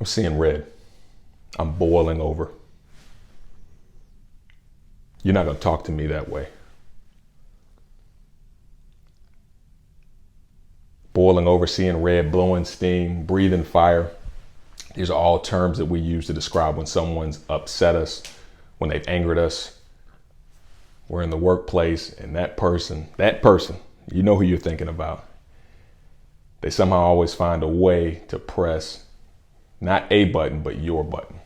I'm seeing red. I'm boiling over. You're not going to talk to me that way. Boiling over, seeing red, blowing steam, breathing fire. These are all terms that we use to describe when someone's upset us, when they've angered us. We're in the workplace and that person, you know who you're thinking about. They somehow always find a way to press not a button, but your button.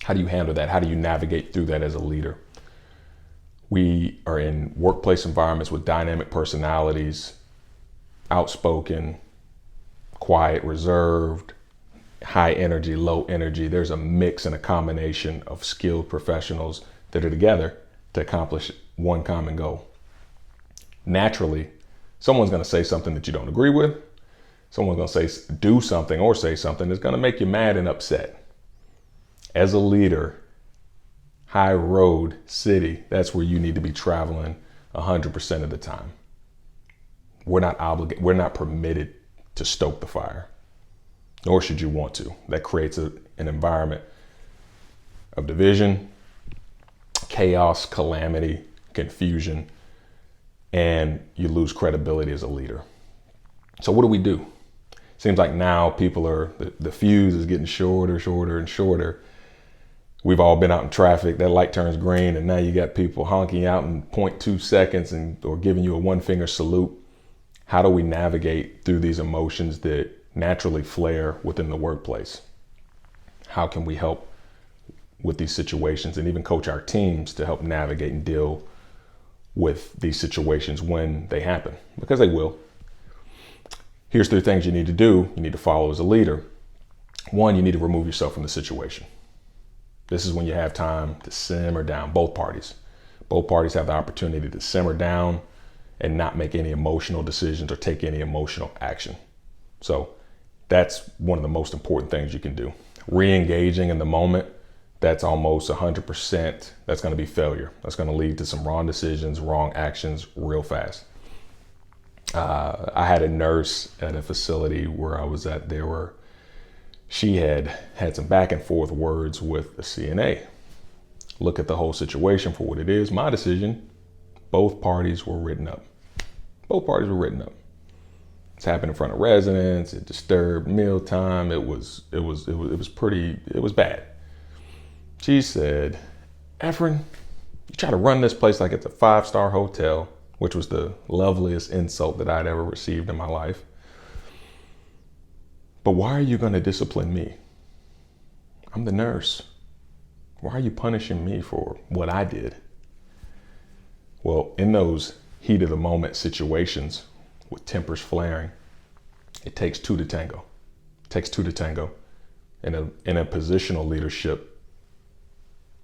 How do you handle that? How do you navigate through that as a leader? We are in workplace environments with dynamic personalities, outspoken, quiet, reserved, high energy, low energy. There's a mix and a combination of skilled professionals that are together to accomplish one common goal. Naturally, someone's going to say something that you don't agree with. Someone's going to do something or say something that's going to make you mad and upset. As a leader, high road city, that's where you need to be traveling 100% of the time. We're not permitted to stoke the fire, nor should you want to. That creates an environment of division, chaos, calamity, confusion, and you lose credibility as a leader. So what do? Seems like now the fuse is getting shorter and shorter. We've all been out in traffic, that light turns green, and now you got people honking out in 0.2 seconds or giving you a one finger salute. How do we navigate through these emotions that naturally flare within the workplace? How can we help with these situations and even coach our teams to help navigate and deal with these situations when they happen? Because they will. Here's 3 things you need to do. You need to follow as a leader. 1, you need to remove yourself from the situation. This is when you have time to simmer down. Both parties have the opportunity to simmer down and not make any emotional decisions or take any emotional action. So that's one of the most important things you can do. Re-engaging in the moment, that's almost 100%. That's going to be failure. That's going to lead to some wrong decisions, wrong actions real fast. I had a nurse at a facility where I was at. She had some back and forth words with the CNA. Look at the whole situation for what it is. My decision, both parties were written up. It's happened in front of residents. It disturbed mealtime. It was bad. She said, Efren, you try to run this place like it's a 5-star hotel, which was the loveliest insult that I'd ever received in my life. But why are you going to discipline me? I'm the nurse. Why are you punishing me for what I did? Well, in those heat of the moment situations with tempers flaring, it takes 2 to tango. In a positional leadership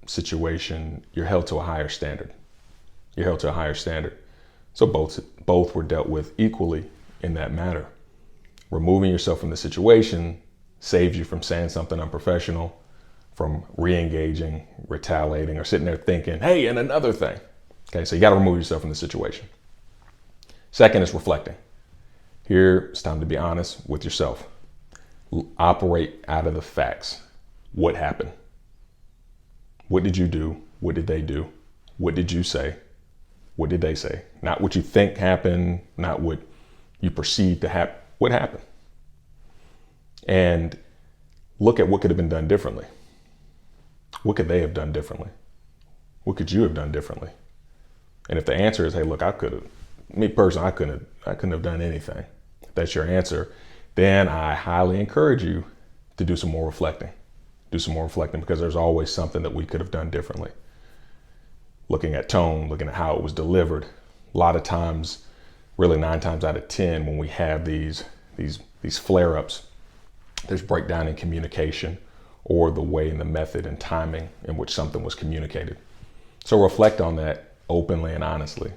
situation, you're held to a higher standard. So both were dealt with equally in that matter. Removing yourself from the situation saves you from saying something unprofessional, from re-engaging, retaliating, or sitting there thinking, hey, and another thing. Okay, so you got to remove yourself from the situation. Second is reflecting. Here, it's time to be honest with yourself. Operate out of the facts. What happened? What did you do? What did they do? What did you say? What did they say? Not what you think happened, not what you perceive to happen. What happened? And look at what could have been done differently. What could they have done differently? What could you have done differently? And if the answer is, hey, look, I couldn't have done anything. If that's your answer, then I highly encourage you to do some more reflecting. Because there's always something that we could have done differently. Looking at tone, looking at how it was delivered. A lot of times, really 9 times out of 10, when we have these flare-ups, there's breakdown in communication or the way and the method and timing in which something was communicated. So reflect on that openly and honestly.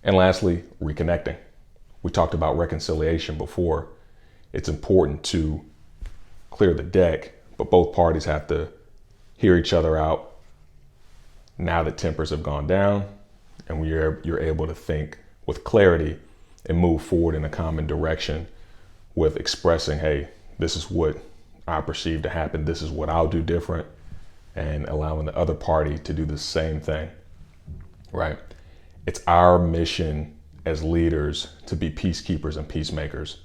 And lastly, reconnecting. We talked about reconciliation before. It's important to clear the deck, but both parties have to hear each other out now that tempers have gone down and you're able to think with clarity and move forward in a common direction with expressing, hey, this is what I perceive to happen. This is what I'll do different, and allowing the other party to do the same thing, right? It's our mission as leaders to be peacekeepers and peacemakers.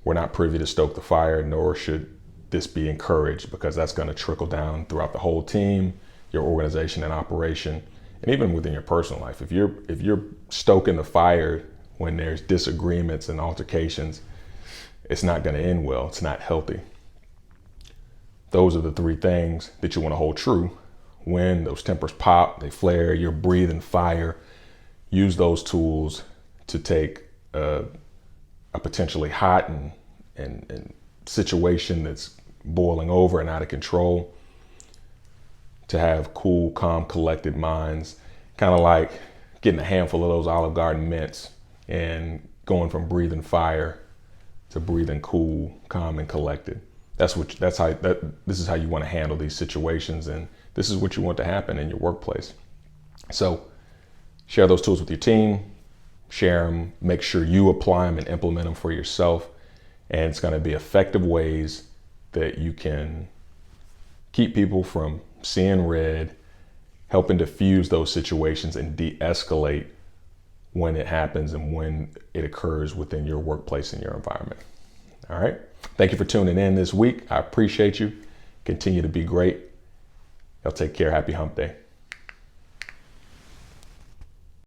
We're not privy to stoke the fire, nor should this be encouraged, because that's going to trickle down throughout the whole team, your organization and operation, and even within your personal life. If you're stoking the fire when there's disagreements and altercations, it's not going to end well. It's not healthy. Those are the three things that you want to hold true. When those tempers pop, they flare, you're breathing fire, use those tools to take a potentially hot and situation that's boiling over and out of control, to have cool, calm, collected minds, kind of like getting a handful of those Olive Garden mints and going from breathing fire to breathing cool, calm, and collected. This is how you want to handle these situations, and this is what you want to happen in your workplace. So share those tools with your team, share them, make sure you apply them and implement them for yourself. And it's going to be effective ways that you can keep people from seeing red, helping diffuse those situations and de-escalate when it happens and when it occurs within your workplace and your environment. All right. Thank you for tuning in this week. I appreciate you. Continue to be great. Y'all take care. Happy hump day.